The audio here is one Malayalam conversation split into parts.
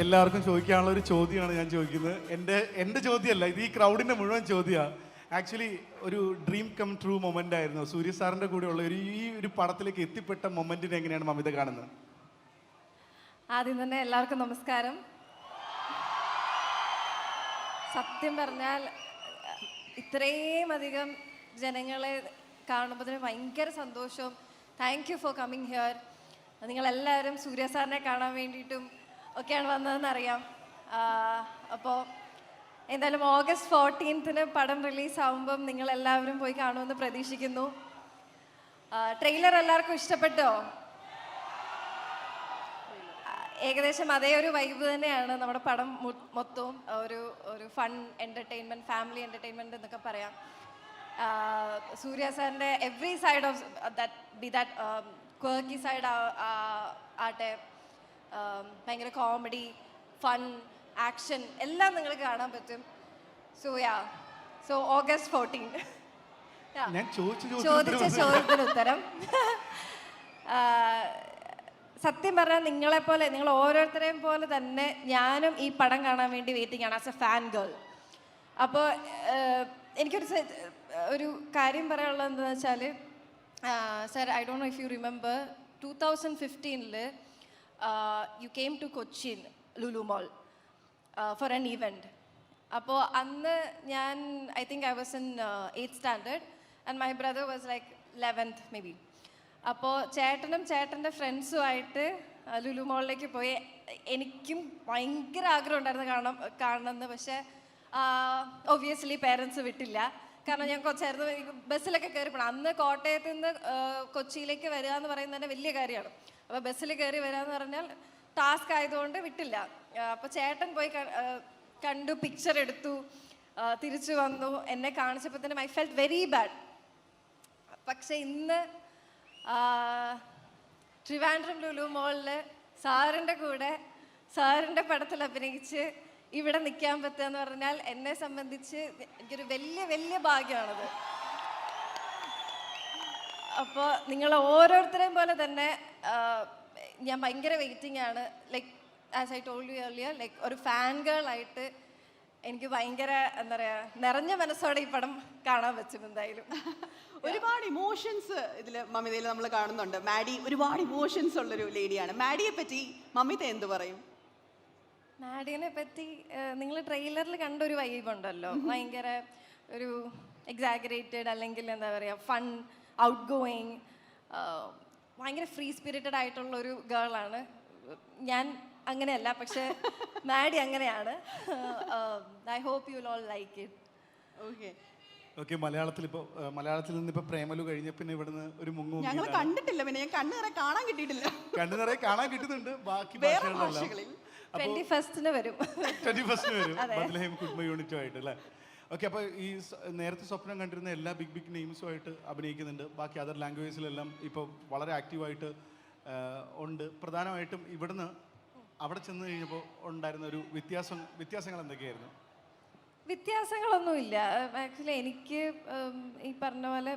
എല്ലാവർക്കും ചോദിക്കാനുള്ള ഒരു ചോദ്യമാണ് ഞാൻ ചോദിക്കുന്നത്. എൻ്റെ ചോദ്യമല്ല, ഇത് ഈ ക്രൗഡിൻ്റെ മുഴുവൻ ചോദ്യമാണ്. ആക്ച്വലി ഒരു ഡ്രീം കം ട്രൂ മൊമെൻ്റ് ആയിരുന്നു. സൂര്യ സാറിൻ്റെ കൂടെയുള്ള ഈ ഒരു പടത്തിലേക്ക് എത്തിപ്പെട്ട മൊമെൻറ്റിനെ എങ്ങനെയാണ് മമിത കാണുന്നത്? ആദ്യം തന്നെ എല്ലാവർക്കും നമസ്കാരം. സത്യം പറഞ്ഞാൽ ഇത്രയും അധികം ജനങ്ങളെ കാണുമ്പോൾ തന്നെ ഭയങ്കര സന്തോഷവും. Thank you for coming here. നിങ്ങളെല്ലാവരും സൂര്യ സാറിനെ കാണാൻ വേണ്ടിയിട്ടും ഒക്കെയാണ് വന്നതെന്നറിയാം. അപ്പോൾ എന്തായാലും August 14th പടം റിലീസാവുമ്പം നിങ്ങളെല്ലാവരും പോയി കാണുമെന്ന് പ്രതീക്ഷിക്കുന്നു. ട്രെയിലർ എല്ലാവർക്കും ഇഷ്ടപ്പെട്ടോ? ഏകദേശം അതേ ഒരു വൈബ് തന്നെയാണ് നമ്മുടെ പടം മൊത്തവും. ഒരു ഫൺ എൻ്റർടൈൻമെൻറ്റ്, ഫാമിലി എൻ്റർടൈൻമെൻറ്റ് എന്നൊക്കെ പറയാം. സൂര്യ സാറിൻ്റെ every side of that quirky side ആട്ടെ, ഭയങ്കര കോമഡി, ഫൺ, ആക്ഷൻ എല്ലാം നിങ്ങൾക്ക് കാണാൻ പറ്റും. സോ August 14 ചോദിച്ച ചോദ്യത്തിന് ഉത്തരം. സത്യം പറഞ്ഞാൽ നിങ്ങൾ ഓരോരുത്തരെയും പോലെ തന്നെ ഞാനും ഈ പടം കാണാൻ വേണ്ടി വെയിറ്റിംഗ് ആണ് ആസ് എ ഫാൻ ഗേൾ. അപ്പോൾ ഒരു കാര്യം പറയാനുള്ളത് എന്താണെന്ന് വെച്ചാൽ, sir, I don't know if you remember 2015 you came to Cochin Lulu mall for an event. അപ്പോൾ അന്ന് ഞാൻ I think I was in 8th standard and my brother was like 11th maybe. അപ്പോൾ ചേട്ടനും ചേട്ടൻ്റെ ഫ്രണ്ട്സുമായിട്ട് ലുലു മോളിലേക്ക് പോയി. എനിക്കും ഭയങ്കര ആഗ്രഹം ഉണ്ടായിരുന്നു കാണണമെന്ന്. പക്ഷേ ഒബ്വിയസ്ലി പേരൻസ് വിട്ടില്ല. കാരണം ഞാൻ കുറച്ചായിരുന്നു ബസ്സിലൊക്കെ കയറി പോകണം. അന്ന് കോട്ടയത്ത് നിന്ന് കൊച്ചിയിലേക്ക് വരിക എന്ന് പറയുന്നത് തന്നെ വലിയ കാര്യമാണ്. അപ്പോൾ ബസ്സിൽ കയറി വരിക എന്ന് പറഞ്ഞാൽ ടാസ്ക് ആയതുകൊണ്ട് വിട്ടില്ല. അപ്പോൾ ചേട്ടൻ പോയി കണ്ടു, പിക്ചർ എടുത്തു, തിരിച്ചു വന്നു. എന്നെ കാണിച്ചപ്പോൾ തന്നെ ഐ ഫെൽറ്റ് വെരി ബാഡ്. പക്ഷെ ഇന്ന് ട്രിവാൻഡ്രം ലുലു മോളിൽ സാറിൻ്റെ കൂടെ സാറിൻ്റെ പടത്തിൽ അഭിനയിച്ച് ഇവിടെ നിൽക്കാൻ പറ്റുക എന്ന് പറഞ്ഞാൽ എന്നെ സംബന്ധിച്ച് എനിക്കൊരു വലിയ വലിയ ഭാഗ്യമാണത്. അപ്പോൾ നിങ്ങൾ ഓരോരുത്തരെയും പോലെ തന്നെ ഞാൻ ഭയങ്കര വെയിറ്റിംഗ് ആണ്. Like as I told you earlier, like ഒരു ഫാൻ ഗേൾ ആയിട്ട് എനിക്ക് ഭയങ്കര എന്താ പറയുക, നിറഞ്ഞ മനസ്സോടെ ഈ പടം കാണാൻ പറ്റും. എന്തായാലും ഒരുപാട് ഇമോഷൻസ് ഇതിൽ മമിതയിൽ നമ്മൾ കാണുന്നുണ്ട്. മാഡി ഒരുപാട് ഇമോഷൻസ് ഉള്ളൊരു ലേഡിയാണ്. മാഡിയെ പറ്റി മമിത എന്ത് പറയും? മാഡിനെ പറ്റി നിങ്ങൾ ട്രെയിലറിൽ കണ്ടൊരു വൈബ് ഉണ്ടല്ലോ, ഭയങ്കര ഒരു എക്സാഗറേറ്റഡ്, അല്ലെങ്കിൽ എന്താ പറയുക, ഫൺ, ഔട്ട് ഗോയിങ്, ഭയങ്കര ഫ്രീ സ്പിരിറ്റഡ് ആയിട്ടുള്ളൊരു ഗേളാണ്. ഞാൻ അങ്ങനെയല്ല, പക്ഷെ മാഡി അങ്ങനെയാണ്. I hope you will all like it. Okay, മലയാളത്തിൽ നിന്ന് ഇപ്പോൾ പ്രേമലു കഴിഞ്ഞ പിന്നെ ഇവിടുന്ന് ഒരു ഞങ്ങൾ കണ്ടിട്ടില്ല. പിന്നെ ഞാൻ കണ്ണുനിറയെ കാണാൻ കിട്ടിയിട്ടില്ല. കണ്ണുനിറയെ കാണാൻ കിട്ടുന്നുണ്ട്. ബാക്കി ഭാഷകളിൽ 21st വരും. 21st വരും ബത്ലഹേം കുടുംബ യൂണിറ്റുമായിട്ട് അല്ലേ? ഓക്കെ, അപ്പോൾ ഈ നേരത്തെ സ്വപ്നം കണ്ടിരുന്ന എല്ലാ ബിഗ് നെയിംസുമായിട്ട് അഭിനയിക്കുന്നുണ്ട്. ബാക്കി അതർ ലാംഗ്വേജിലെല്ലാം ഇപ്പോൾ വളരെ ആക്റ്റീവായിട്ട് ഉണ്ട്. പ്രധാനമായിട്ടും ഇവിടുന്ന് അവിടെ ചെന്ന് കഴിഞ്ഞപ്പോൾ ഉണ്ടായിരുന്ന ഒരു വ്യത്യാസങ്ങൾ എന്തൊക്കെയായിരുന്നു? വ്യത്യാസങ്ങളൊന്നുമില്ല. ആക്ച്വലി എനിക്ക് ഈ പറഞ്ഞ പോലെ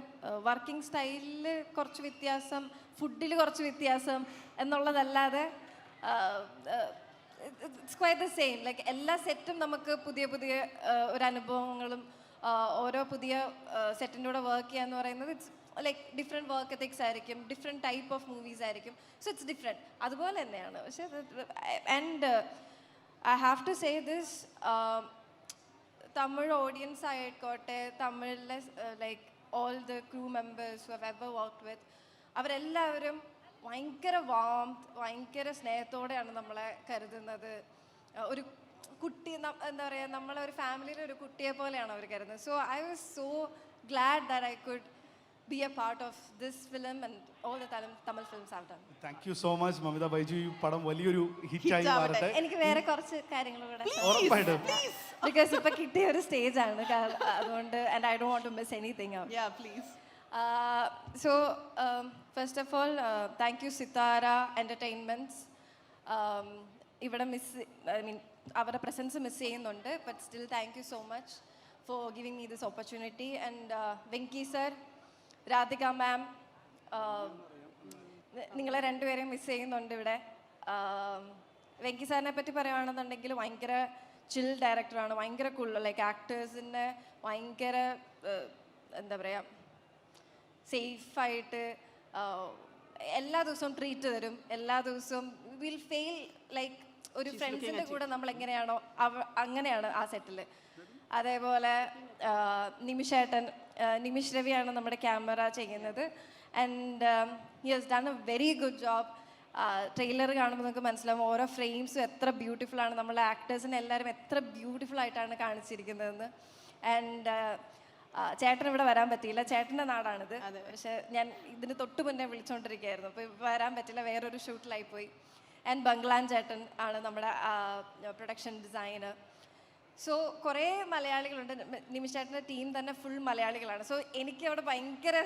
വർക്കിംഗ് സ്റ്റൈലിൽ കുറച്ച് വ്യത്യാസം, ഫുഡിൽ കുറച്ച് വ്യത്യാസം എന്നുള്ളതല്ലാതെ it's quite the same. Like എല്ലാ സെറ്റും നമുക്ക് പുതിയ പുതിയ ഒരു അനുഭവങ്ങളും ഓരോ പുതിയ സെറ്റിൻ്റെ കൂടെ വർക്ക് ചെയ്യുക എന്ന് പറയുന്നത് it's like different work ethics ആയിരിക്കും, ഡിഫറെൻറ്റ് ടൈപ്പ് ഓഫ് മൂവീസ് ആയിരിക്കും. So it's different. അതുപോലെ തന്നെയാണ്. പക്ഷേ and I have to say this, Tamil audience ആയിക്കോട്ടെ, തമിഴിലെ like all the crew members who have ever worked with, അവരെല്ലാവരും ഭയങ്കര വാംത്ത്, ഭയങ്കര സ്നേഹത്തോടെയാണ് നമ്മളെ കരുതുന്നത്. ഒരു കുട്ടി, എന്താ പറയുക, നമ്മളെ ഒരു ഫാമിലിയിലെ ഒരു കുട്ടിയെ പോലെയാണ് അവർ കരുതുന്നത്. So I was so GLAAD that I could be a part of this film and all the Tamil films I've done. Thank you so much Mamita Baiju. ഈ പടം വലിയൊരു ഹിറ്റായി മാറട്ടെ. എനിക്ക് വേറെ കുറച്ച് കാര്യങ്ങൾ കൂടെ ഉറപ്പായിട്ടും, because ഇപ്പൊ കിട്ടിയ ഒരു സ്റ്റേജ് ആണ്, അതുകൊണ്ട് and I don't want to miss anything out. Yeah, please. So first of all, thank you Sitara Entertainments. ഇവിടെ അവരുടെ പ്രസൻസ് മിസ് ചെയ്യുന്നുണ്ട്, but still thank you so much for giving me this opportunity. And Venki sir, Radhika ma'am, നിങ്ങളെ രണ്ടുപേരെയും മിസ് ചെയ്യുന്നുണ്ട് ഇവിടെ. വെങ്കി സാറിനെ പറ്റി പറയുകയാണെന്നുണ്ടെങ്കിൽ ഭയങ്കര ചിൽ ഡയറക്ടറാണ്, ഭയങ്കര കൂൾ, ലൈക്ക് ആക്ടേഴ്സിനെ ഭയങ്കര എന്താ പറയുക സേഫായിട്ട് എല്ലാ ദിവസവും ട്രീറ്റ് തരും. എല്ലാ ദിവസവും വിൽ ഫെയിൽ ലൈക്ക് ഒരു ഫ്രണ്ട്സിൻ്റെ കൂടെ നമ്മൾ എങ്ങനെയാണോ അങ്ങനെയാണ് ആ സെറ്റിൽ. അതേപോലെ നിമിഷ് രവിയാണ് നമ്മുടെ ക്യാമറ ചെയ്യുന്നത്. And he has done A very good job. Trailer കാണുമ്പോൾ നമുക്ക് മനസ്സിലാവും ഓരോ ഫ്രെയിംസും എത്ര ബ്യൂട്ടിഫുൾ ആണ്, നമ്മളെ ആക്ടേഴ്സിനെ എല്ലാവരും എത്ര ബ്യൂട്ടിഫുൾ ആയിട്ടാണ് കാണിച്ചിരിക്കുന്നതെന്ന്. ആൻഡ് ചേട്ടൻ ഇവിടെ വരാൻ പറ്റിയില്ല, ചേട്ടൻ്റെ നാടാണിത്. പക്ഷെ ഞാൻ ഇതിന് തൊട്ട് മുന്നേ വിളിച്ചുകൊണ്ടിരിക്കുകയായിരുന്നു, അപ്പോൾ വരാൻ പറ്റില്ല, വേറൊരു ഷൂട്ടിലായി പോയി. ആൻഡ് ബംഗ്ലാൻ ചേട്ടൻ ആണ് നമ്മുടെ പ്രൊഡക്ഷൻ ഡിസൈനർ. സോ കുറേ മലയാളികളുണ്ട്. നിമിഷേട്ടൻ്റെ ടീം തന്നെ ഫുൾ മലയാളികളാണ്. സോ എനിക്ക് അവിടെ ഭയങ്കര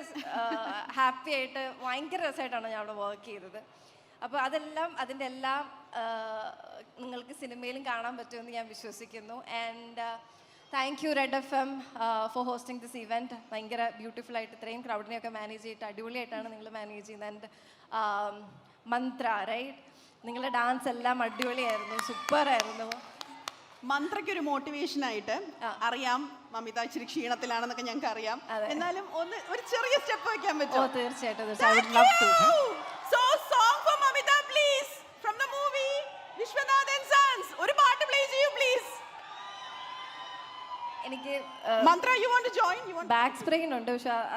ഹാപ്പി ആയിട്ട് ഭയങ്കര രസമായിട്ടാണ് ഞാൻ അവിടെ വർക്ക് ചെയ്തത്. അപ്പോൾ അതെല്ലാം അതിൻ്റെ എല്ലാം നിങ്ങൾക്ക് സിനിമയിലും കാണാൻ പറ്റുമെന്ന് ഞാൻ വിശ്വസിക്കുന്നു. And thank you red FM for hosting this event. ഭയങ്കര ബ്യൂട്ടിഫുൾ ആയിട്ട് ഇത്രയും ക്രൗഡിനെയൊക്കെ മാനേജ് ചെയ്തിട്ട് അടിപൊളിയായിട്ടാണ് നിങ്ങൾ മാനേജ് ചെയ്യുന്നത്. ആൻഡ് മന്ത്ര റൈറ്റ്, നിങ്ങളുടെ ഡാൻസ് എല്ലാം അടിപൊളിയായിരുന്നു, സൂപ്പറായിരുന്നു. മന്ത്രയ്ക്ക് ഒരു മോട്ടിവേഷൻ ആയിട്ട് അറിയാം മമിത ഇച്ചിരി ക്ഷീണത്തിലാണെന്നൊക്കെ ഞങ്ങൾക്ക് അറിയാം, എന്നാലും ഒരു ചെറിയ സ്റ്റെപ്പ് വെക്കാൻ പറ്റുമോ? തീർച്ചയായിട്ടും. So song for Mamita please from the movie Vishwanath and Sons. ഒരു പാട്ട് പ്ലേ ചെയ്യൂ പ്ലീസ്. എനിക്ക് മന്ത്ര, you want to join? Back sprain ഉണ്ട്, പക്ഷെ